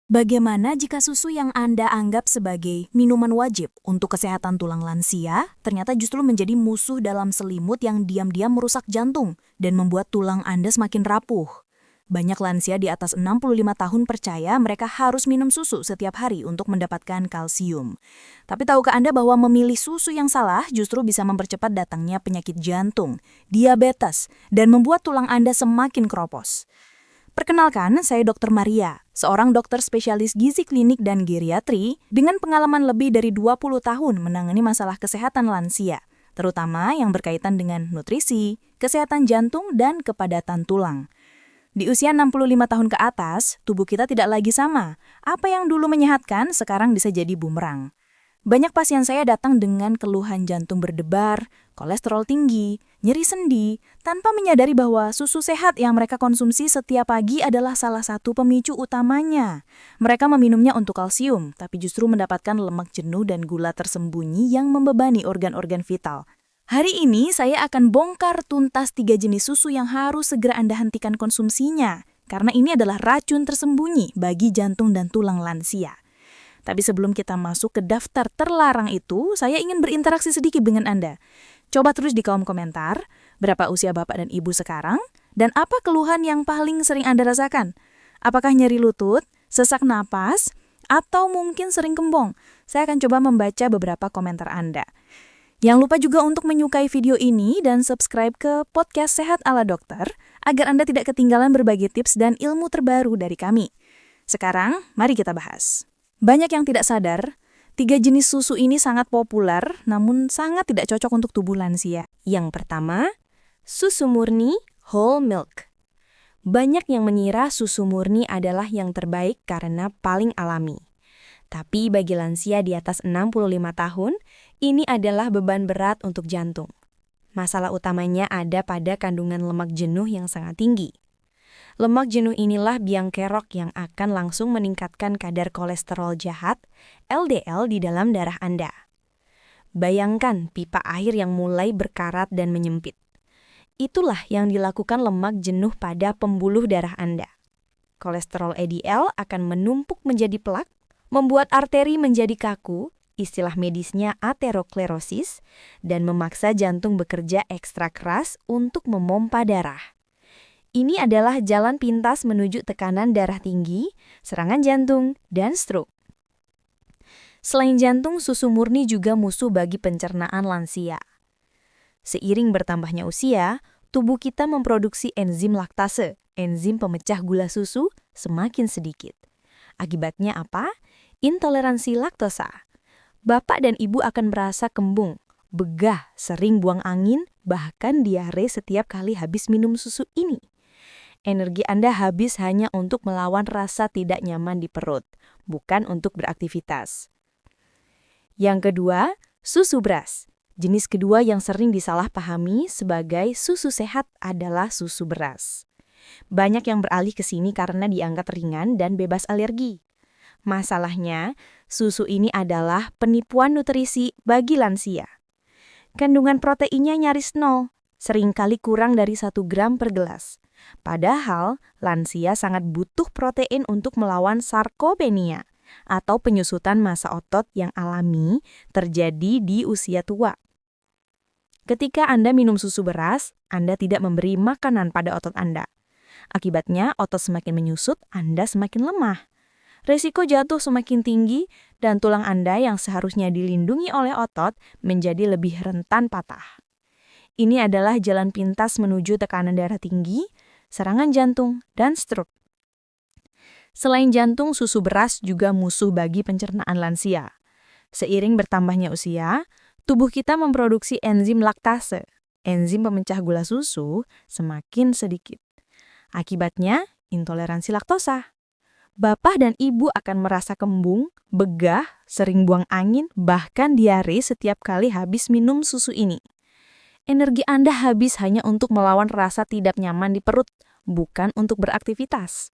Bagaimana jika susu yang Anda anggap sebagai minuman wajib untuk kesehatan tulang lansia ternyata justru menjadi musuh dalam selimut yang diam-diam merusak jantung dan membuat tulang Anda semakin rapuh? Banyak lansia di atas 65 tahun percaya mereka harus minum susu setiap hari untuk mendapatkan kalsium. Tapi tahukah Anda bahwa memilih susu yang salah justru bisa mempercepat datangnya penyakit jantung, diabetes, dan membuat tulang Anda semakin keropos? Perkenalkan, saya Dr. Maria, seorang dokter spesialis gizi klinik dan geriatri dengan pengalaman lebih dari 20 tahun menangani masalah kesehatan lansia, terutama yang berkaitan dengan nutrisi, kesehatan jantung, dan kepadatan tulang. Di usia 65 tahun ke atas, tubuh kita tidak lagi sama. Apa yang dulu menyehatkan sekarang bisa jadi bumerang. Banyak pasien saya datang dengan keluhan jantung berdebar, kolesterol tinggi, nyeri sendi, tanpa menyadari bahwa susu sehat yang mereka konsumsi setiap pagi adalah salah satu pemicu utamanya. Mereka meminumnya untuk kalsium, tapi justru mendapatkan lemak jenuh dan gula tersembunyi yang membebani organ-organ vital. Hari ini saya akan bongkar tuntas 3 jenis susu yang harus segera Anda hentikan konsumsinya, karena ini adalah racun tersembunyi bagi jantung dan tulang lansia. Tapi sebelum kita masuk ke daftar terlarang itu, saya ingin berinteraksi sedikit dengan Anda. Coba tulis di kolom komentar, berapa usia Bapak dan Ibu sekarang, dan apa keluhan yang paling sering Anda rasakan? Apakah nyeri lutut, sesak napas, atau mungkin sering kembung? Saya akan coba membaca beberapa komentar Anda. Jangan lupa juga untuk menyukai video ini dan subscribe ke podcast Sehat ala Dokter, agar Anda tidak ketinggalan berbagai tips dan ilmu terbaru dari kami. Sekarang, mari kita bahas. Banyak yang tidak sadar, 3 jenis susu ini sangat populer, namun sangat tidak cocok untuk tubuh lansia. Yang pertama, susu murni whole milk. Banyak yang mengira susu murni adalah yang terbaik karena paling alami. Tapi bagi lansia di atas 65 tahun, ini adalah beban berat untuk jantung. Masalah utamanya ada pada kandungan lemak jenuh yang sangat tinggi. Lemak jenuh inilah biang kerok yang akan langsung meningkatkan kadar kolesterol jahat, LDL, di dalam darah Anda. Bayangkan pipa air yang mulai berkarat dan menyempit. Itulah yang dilakukan lemak jenuh pada pembuluh darah Anda. Kolesterol LDL akan menumpuk menjadi plak, membuat arteri menjadi kaku, istilah medisnya aterosklerosis, dan memaksa jantung bekerja ekstra keras untuk memompa darah. Ini adalah jalan pintas menuju tekanan darah tinggi, serangan jantung, dan stroke. Selain jantung, susu murni juga musuh bagi pencernaan lansia. Seiring bertambahnya usia, tubuh kita memproduksi enzim laktase, enzim pemecah gula susu, semakin sedikit. Akibatnya apa? Intoleransi laktosa. Bapak dan ibu akan merasa kembung, begah, sering buang angin, bahkan diare setiap kali habis minum susu ini. Energi Anda habis hanya untuk melawan rasa tidak nyaman di perut, bukan untuk beraktivitas. Yang kedua, susu beras. Jenis kedua yang sering disalahpahami sebagai susu sehat adalah susu beras. Banyak yang beralih ke sini karena dianggap ringan dan bebas alergi. Masalahnya, susu ini adalah penipuan nutrisi bagi lansia. Kandungan proteinnya nyaris 0, seringkali kurang dari 1 gram per gelas. Padahal, lansia sangat butuh protein untuk melawan sarkopenia atau penyusutan massa otot yang alami terjadi di usia tua. Ketika Anda minum susu beras, Anda tidak memberi makanan pada otot Anda. Akibatnya, otot semakin menyusut, Anda semakin lemah. Risiko jatuh semakin tinggi dan tulang Anda yang seharusnya dilindungi oleh otot menjadi lebih rentan patah. Ini adalah jalan pintas menuju tekanan darah tinggi, serangan jantung, dan stroke. Selain jantung, susu beras juga musuh bagi pencernaan lansia. Seiring bertambahnya usia, tubuh kita memproduksi enzim laktase, enzim pemecah gula susu, semakin sedikit. Akibatnya, intoleransi laktosa. Bapak dan ibu akan merasa kembung, begah, sering buang angin, bahkan diare setiap kali habis minum susu ini. Energi Anda habis hanya untuk melawan rasa tidak nyaman di perut, bukan untuk beraktivitas.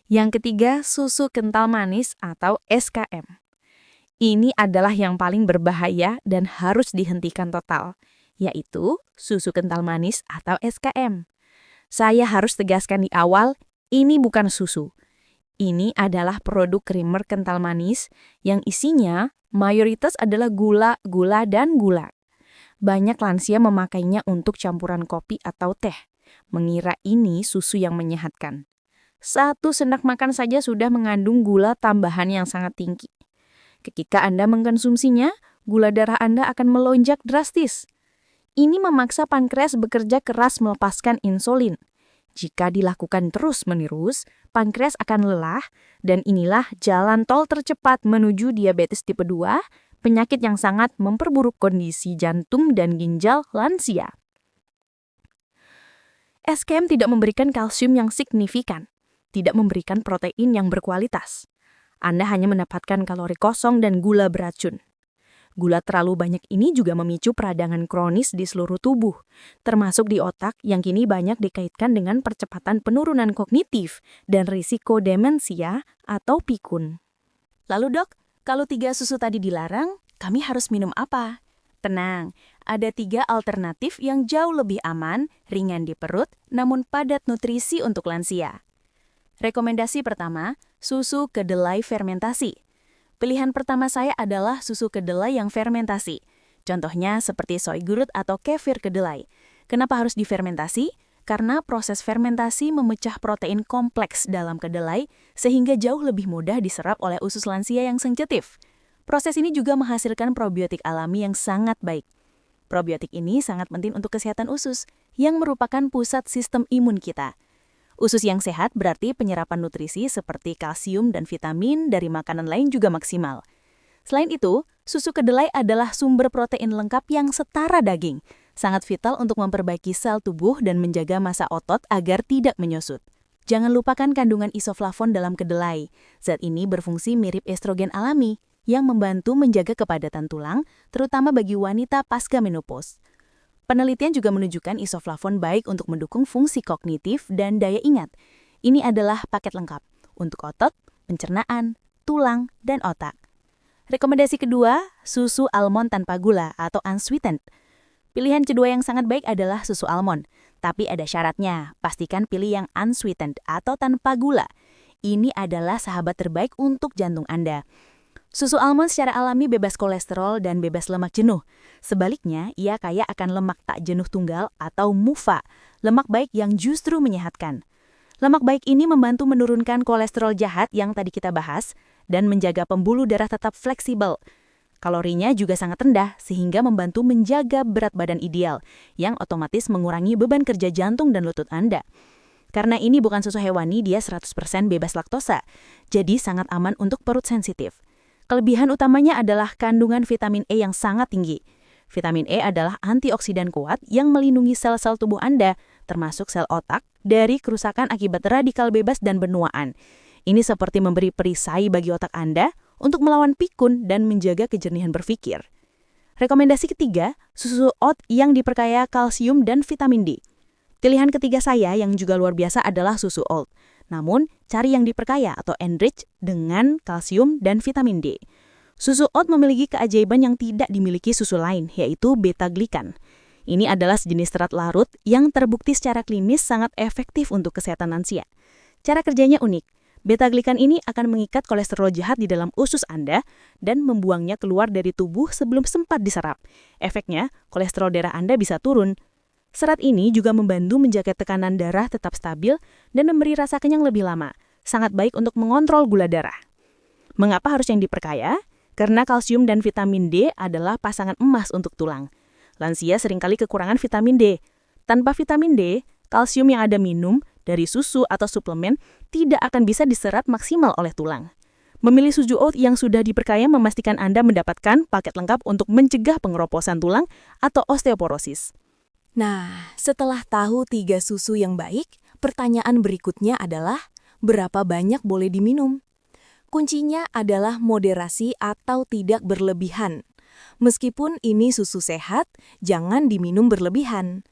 Yang ketiga, susu kental manis atau SKM. Ini adalah yang paling berbahaya dan harus dihentikan total, yaitu susu kental manis atau SKM. Saya harus tegaskan di awal, ini bukan susu. Ini adalah produk creamer kental manis yang isinya mayoritas adalah gula, dan gula. Banyak lansia memakainya untuk campuran kopi atau teh, mengira ini susu yang menyehatkan. Satu sendok makan saja sudah mengandung gula tambahan yang sangat tinggi. Ketika Anda mengkonsumsinya, gula darah Anda akan melonjak drastis. Ini memaksa pankreas bekerja keras melepaskan insulin. Jika dilakukan terus-menerus, pankreas akan lelah, dan inilah jalan tol tercepat menuju diabetes tipe 2, penyakit yang sangat memperburuk kondisi jantung dan ginjal lansia. SKM tidak memberikan kalsium yang signifikan, tidak memberikan protein yang berkualitas. Anda hanya mendapatkan kalori kosong dan gula beracun. Gula terlalu banyak ini juga memicu peradangan kronis di seluruh tubuh, termasuk di otak yang kini banyak dikaitkan dengan percepatan penurunan kognitif dan risiko demensia atau pikun. Lalu dok, kalau 3 susu tadi dilarang, kami harus minum apa? Tenang, ada 3 alternatif yang jauh lebih aman, ringan di perut, namun padat nutrisi untuk lansia. Rekomendasi pertama, susu kedelai fermentasi. Pilihan pertama saya adalah susu kedelai yang fermentasi. Contohnya seperti soy gurut atau kefir kedelai. Kenapa harus difermentasi? Karena proses fermentasi memecah protein kompleks dalam kedelai sehingga jauh lebih mudah diserap oleh usus lansia yang sensitif. Proses ini juga menghasilkan probiotik alami yang sangat baik. Probiotik ini sangat penting untuk kesehatan usus, yang merupakan pusat sistem imun kita. Usus yang sehat berarti penyerapan nutrisi seperti kalsium dan vitamin dari makanan lain juga maksimal. Selain itu, susu kedelai adalah sumber protein lengkap yang setara daging, sangat vital untuk memperbaiki sel tubuh dan menjaga massa otot agar tidak menyusut. Jangan lupakan kandungan isoflavon dalam kedelai. Zat ini berfungsi mirip estrogen alami, yang membantu menjaga kepadatan tulang, terutama bagi wanita pasca menopause. Penelitian juga menunjukkan isoflavon baik untuk mendukung fungsi kognitif dan daya ingat. Ini adalah paket lengkap untuk otot, pencernaan, tulang, dan otak. Rekomendasi kedua, susu almond tanpa gula atau unsweetened. Pilihan kedua yang sangat baik adalah susu almond, tapi ada syaratnya. Pastikan pilih yang unsweetened atau tanpa gula. Ini adalah sahabat terbaik untuk jantung Anda. Susu almond secara alami bebas kolesterol dan bebas lemak jenuh. Sebaliknya, ia kaya akan lemak tak jenuh tunggal atau MUFA, lemak baik yang justru menyehatkan. Lemak baik ini membantu menurunkan kolesterol jahat yang tadi kita bahas dan menjaga pembuluh darah tetap fleksibel. Kalorinya juga sangat rendah sehingga membantu menjaga berat badan ideal, yang otomatis mengurangi beban kerja jantung dan lutut Anda. Karena ini bukan susu hewani, dia 100% bebas laktosa, jadi sangat aman untuk perut sensitif. Kelebihan utamanya adalah kandungan vitamin E yang sangat tinggi. Vitamin E adalah antioksidan kuat yang melindungi sel-sel tubuh Anda, termasuk sel otak, dari kerusakan akibat radikal bebas dan benuaan. Ini seperti memberi perisai bagi otak Anda untuk melawan pikun dan menjaga kejernihan berpikir. Rekomendasi ketiga, susu oat yang diperkaya kalsium dan vitamin D. Pilihan ketiga saya yang juga luar biasa adalah susu oat. Namun, cari yang diperkaya atau enrich dengan kalsium dan vitamin D. Susu oat memiliki keajaiban yang tidak dimiliki susu lain, yaitu beta-glikan. Ini adalah sejenis serat larut yang terbukti secara klinis sangat efektif untuk kesehatan lansia. Cara kerjanya unik. Beta-glikan ini akan mengikat kolesterol jahat di dalam usus Anda dan membuangnya keluar dari tubuh sebelum sempat diserap. Efeknya, kolesterol darah Anda bisa turun. Serat ini juga membantu menjaga tekanan darah tetap stabil dan memberi rasa kenyang lebih lama. Sangat baik untuk mengontrol gula darah. Mengapa harus yang diperkaya? Karena kalsium dan vitamin D adalah pasangan emas untuk tulang. Lansia seringkali kekurangan vitamin D. Tanpa vitamin D, kalsium yang Anda minum dari susu atau suplemen tidak akan bisa diserap maksimal oleh tulang. Memilih susu oat yang sudah diperkaya memastikan Anda mendapatkan paket lengkap untuk mencegah pengeroposan tulang atau osteoporosis. Nah, setelah tahu 3 susu yang baik, pertanyaan berikutnya adalah berapa banyak boleh diminum? Kuncinya adalah moderasi atau tidak berlebihan. Meskipun ini susu sehat, jangan diminum berlebihan.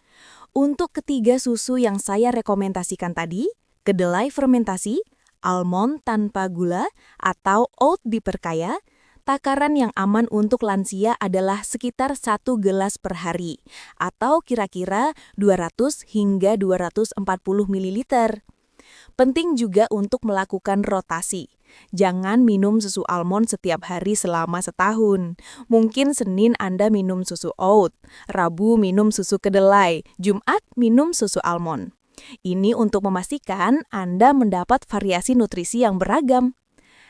Untuk ketiga susu yang saya rekomendasikan tadi, kedelai fermentasi, almond tanpa gula, atau oat diperkaya, takaran yang aman untuk lansia adalah sekitar 1 gelas per hari, atau kira-kira 200 hingga 240 ml. Penting juga untuk melakukan rotasi. Jangan minum susu almond setiap hari selama setahun. Mungkin Senin Anda minum susu oat, Rabu minum susu kedelai, Jumat minum susu almond. Ini untuk memastikan Anda mendapat variasi nutrisi yang beragam.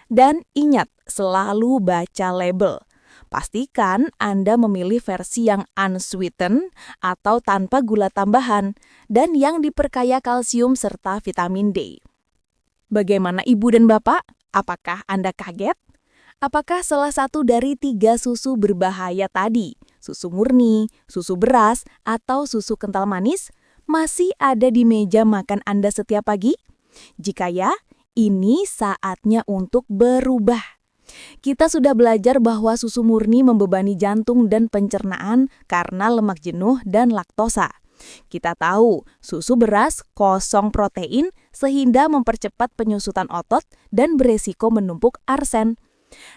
Dan ingat, selalu baca label. Pastikan Anda memilih versi yang unsweetened atau tanpa gula tambahan dan yang diperkaya kalsium serta vitamin D. Bagaimana Ibu dan Bapak? Apakah Anda kaget? Apakah salah satu dari 3 susu berbahaya tadi, susu murni, susu beras, atau susu kental manis, masih ada di meja makan Anda setiap pagi? Jika ya, ini saatnya untuk berubah. Kita sudah belajar bahwa susu murni membebani jantung dan pencernaan karena lemak jenuh dan laktosa. Kita tahu susu beras kosong protein sehingga mempercepat penyusutan otot dan beresiko menumpuk arsen.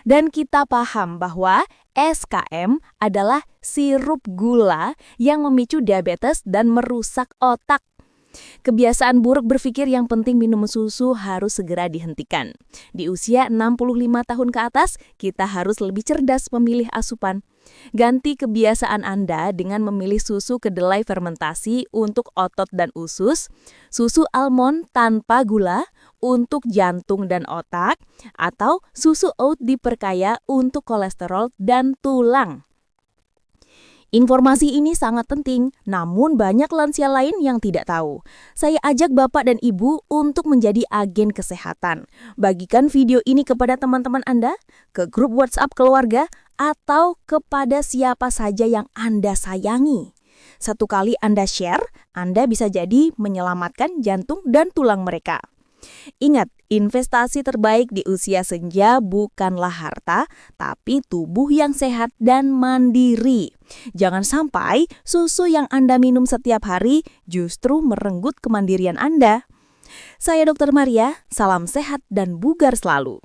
Dan kita paham bahwa SKM adalah sirup gula yang memicu diabetes dan merusak otak. Kebiasaan buruk berpikir yang penting minum susu harus segera dihentikan. Di usia 65 tahun ke atas, kita harus lebih cerdas memilih asupan. Ganti kebiasaan Anda dengan memilih susu kedelai fermentasi untuk otot dan usus, susu almond tanpa gula untuk jantung dan otak, atau susu oat diperkaya untuk kolesterol dan tulang. Informasi ini sangat penting, namun banyak lansia lain yang tidak tahu. Saya ajak Bapak dan Ibu untuk menjadi agen kesehatan. Bagikan video ini kepada teman-teman Anda, ke grup WhatsApp keluarga, atau kepada siapa saja yang Anda sayangi. Satu kali Anda share, Anda bisa jadi menyelamatkan jantung dan tulang mereka. Ingat, investasi terbaik di usia senja bukanlah harta, tapi tubuh yang sehat dan mandiri. Jangan sampai susu yang Anda minum setiap hari justru merenggut kemandirian Anda. Saya Dr. Maria, salam sehat dan bugar selalu.